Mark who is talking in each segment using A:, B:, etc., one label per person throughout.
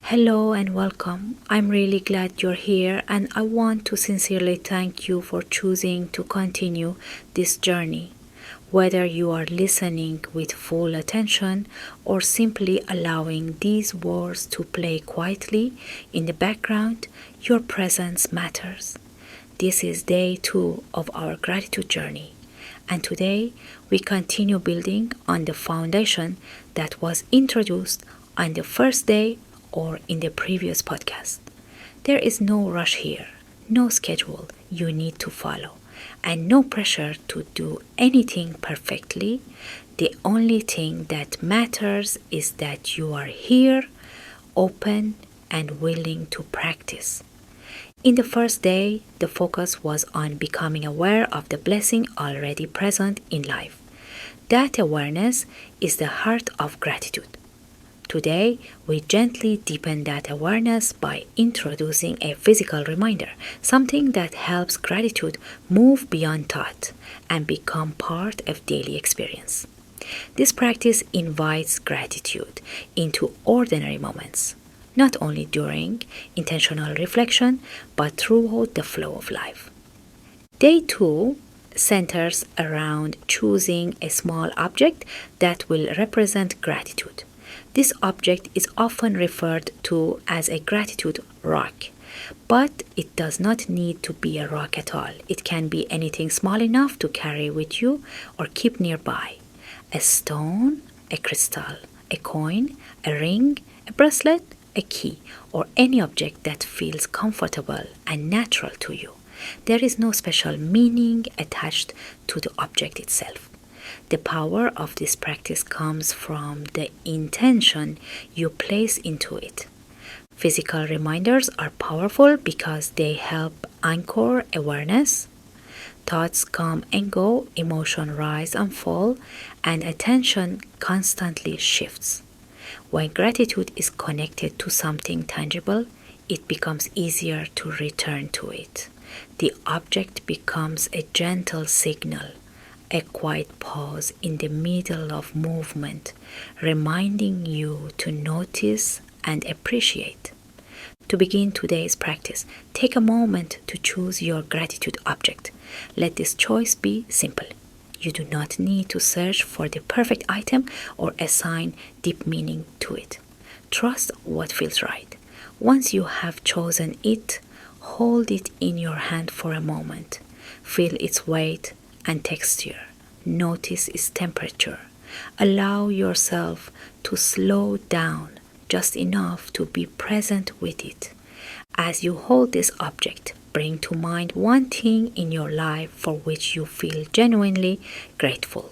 A: Hello and welcome. I'm really glad you're here, and I want to sincerely thank you for choosing to continue this journey. Whether you are listening with full attention or simply allowing these words to play quietly in the background, your presence matters. This is day 2 of our gratitude journey, and today we continue building on the foundation that was introduced on the first day or in the previous podcast. There is no rush here, no schedule you need to follow, and no pressure to do anything perfectly. The only thing that matters is that you are here, open, and willing to practice. In the first day, the focus was on becoming aware of the blessing already present in life. That awareness is the heart of gratitude. Today, we gently deepen that awareness by introducing a physical reminder, something that helps gratitude move beyond thought and become part of daily experience. This practice invites gratitude into ordinary moments, not only during intentional reflection, but throughout the flow of life. Day 2 centers around choosing a small object that will represent gratitude. This object is often referred to as a gratitude rock, but it does not need to be a rock at all. It can be anything small enough to carry with you or keep nearby. A stone, a crystal, a coin, a ring, a bracelet, a key, or any object that feels comfortable and natural to you. There is no special meaning attached to the object itself. The power of this practice comes from the intention you place into it. Physical reminders are powerful because they help anchor awareness. Thoughts come and go, emotions rise and fall, and attention constantly shifts. When gratitude is connected to something tangible, it becomes easier to return to it. The object becomes a gentle signal, a quiet pause in the middle of movement, reminding you to notice and appreciate. To begin today's practice, take a moment to choose your gratitude object. Let this choice be simple. You do not need to search for the perfect item or assign deep meaning to it. Trust what feels right. Once you have chosen it, hold it in your hand for a moment. Feel its weight and texture. Notice its temperature. Allow yourself to slow down just enough to be present with it. As you hold this object, bring to mind one thing in your life for which you feel genuinely grateful.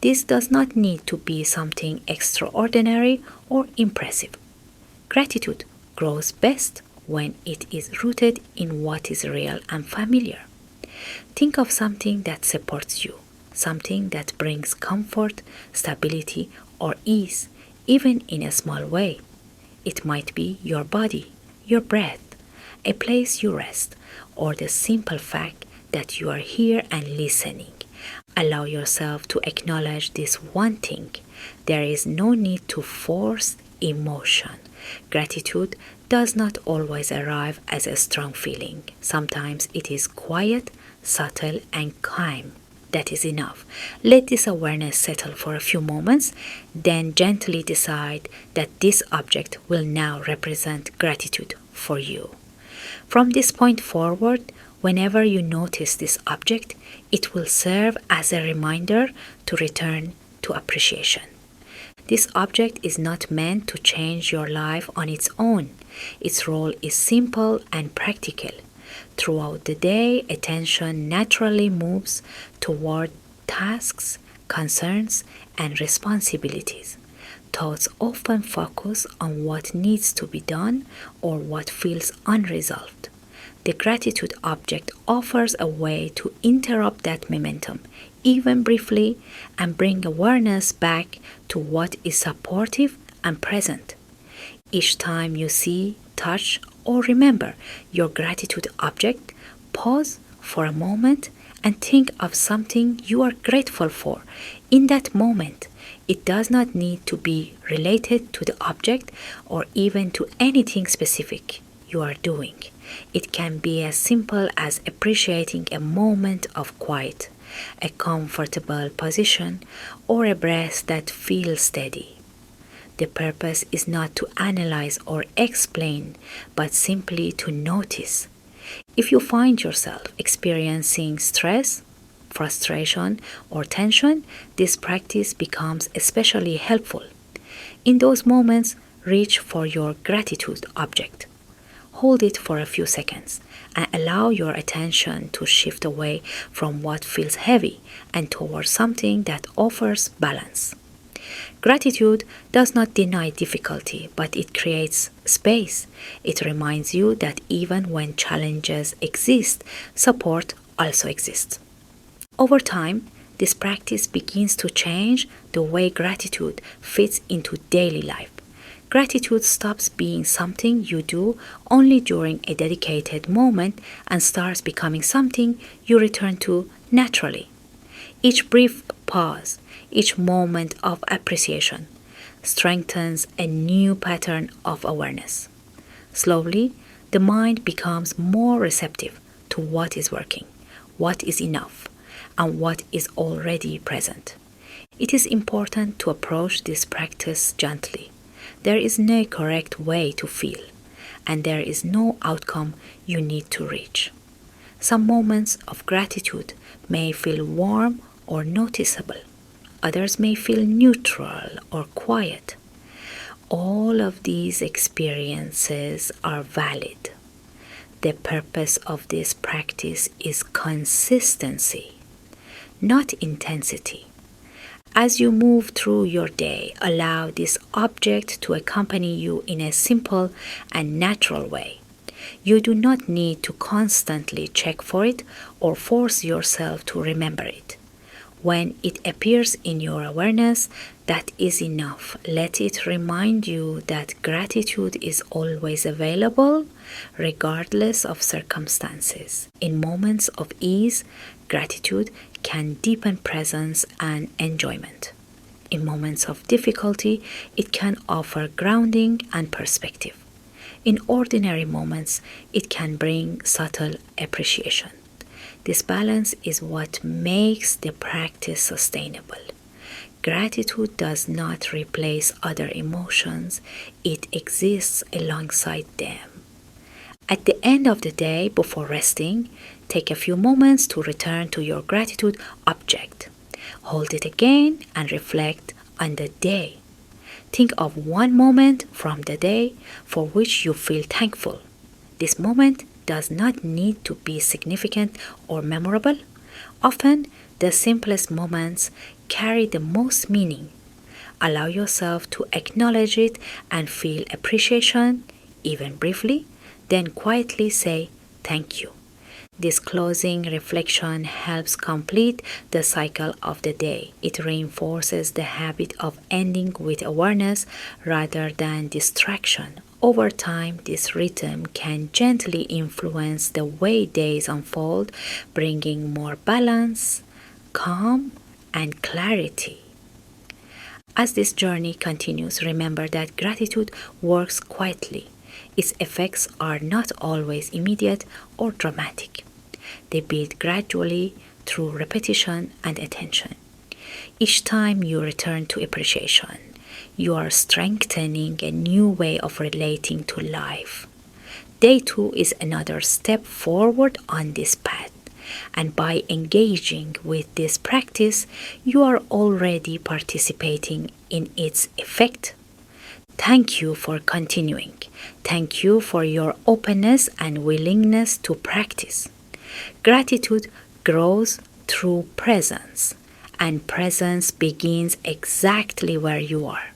A: This does not need to be something extraordinary or impressive. Gratitude grows best when it is rooted in what is real and familiar. Think of something that supports you, something that brings comfort, stability, or ease, even in a small way. It might be your body, your breath, a place you rest, or the simple fact that you are here and listening. Allow yourself to acknowledge this one thing. There is no need to force emotion. Gratitude does not always arrive as a strong feeling. Sometimes it is quiet, subtle, and calm. That is enough. Let this awareness settle for a few moments, then gently decide that this object will now represent gratitude for you. From this point forward, whenever you notice this object, it will serve as a reminder to return to appreciation. This object is not meant to change your life on its own. Its role is simple and practical. Throughout the day, attention naturally moves toward tasks, concerns, and responsibilities. Thoughts often focus on what needs to be done or what feels unresolved. The gratitude object offers a way to interrupt that momentum, even briefly, and bring awareness back to what is supportive and present. Each time you see, touch, or remember your gratitude object, pause for a moment and think of something you are grateful for in that moment. It does not need to be related to the object or even to anything specific you are doing. It can be as simple as appreciating a moment of quiet, a comfortable position, or a breath that feels steady. The purpose is not to analyze or explain, but simply to notice. If you find yourself experiencing stress, frustration, or tension, this practice becomes especially helpful. In those moments, reach for your gratitude object. Hold it for a few seconds and allow your attention to shift away from what feels heavy and towards something that offers balance. Gratitude does not deny difficulty, but it creates space. It reminds you that even when challenges exist, support also exists. Over time, this practice begins to change the way gratitude fits into daily life. Gratitude stops being something you do only during a dedicated moment and starts becoming something you return to naturally. Each brief pause, each moment of appreciation strengthens a new pattern of awareness. Slowly, the mind becomes more receptive to what is working, what is enough, and what is already present. It is important to approach this practice gently. There is no correct way to feel, and there is no outcome you need to reach. Some moments of gratitude may feel warm or noticeable. Others may feel neutral or quiet. All of these experiences are valid. The purpose of this practice is consistency, not intensity. As you move through your day, allow this object to accompany you in a simple and natural way. You do not need to constantly check for it or force yourself to remember it. When it appears in your awareness, that is enough. Let it remind you that gratitude is always available, regardless of circumstances. In moments of ease, gratitude can deepen presence and enjoyment. In moments of difficulty, it can offer grounding and perspective. In ordinary moments, it can bring subtle appreciation. This balance is what makes the practice sustainable. Gratitude does not replace other emotions, it exists alongside them. At the end of the day, before resting, take a few moments to return to your gratitude object. Hold it again and reflect on the day. Think of one moment from the day for which you feel thankful. This moment does not need to be significant or memorable. Often, the simplest moments carry the most meaning. Allow yourself to acknowledge it and feel appreciation, even briefly, then quietly say thank you. This closing reflection helps complete the cycle of the day. It reinforces the habit of ending with awareness rather than distraction. Over time, this rhythm can gently influence the way days unfold, bringing more balance, calm, and clarity. As this journey continues, remember that gratitude works quietly. Its effects are not always immediate or dramatic. They build gradually through repetition and attention. Each time you return to appreciation, you are strengthening a new way of relating to life. Day 2 is another step forward on this path, and by engaging with this practice, you are already participating in its effect. Thank you for continuing. Thank you for your openness and willingness to practice. Gratitude grows through presence, and presence begins exactly where you are.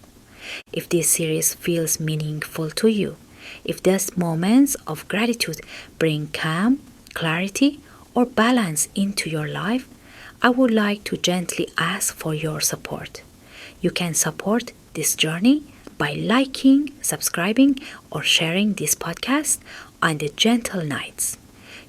A: If this series feels meaningful to you, if these moments of gratitude bring calm, clarity, or balance into your life, I would like to gently ask for your support. You can support this journey by liking, subscribing, or sharing this podcast on the gentle nights.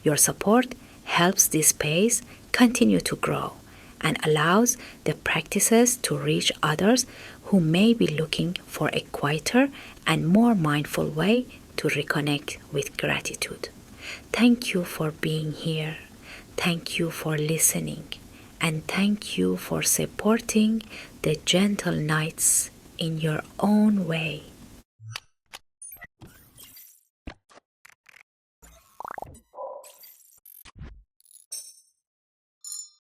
A: Your support helps this space continue to grow, and allows the practices to reach others who may be looking for a quieter and more mindful way to reconnect with gratitude. Thank you for being here. Thank you for listening. And thank you for supporting the gentle nights in your own way.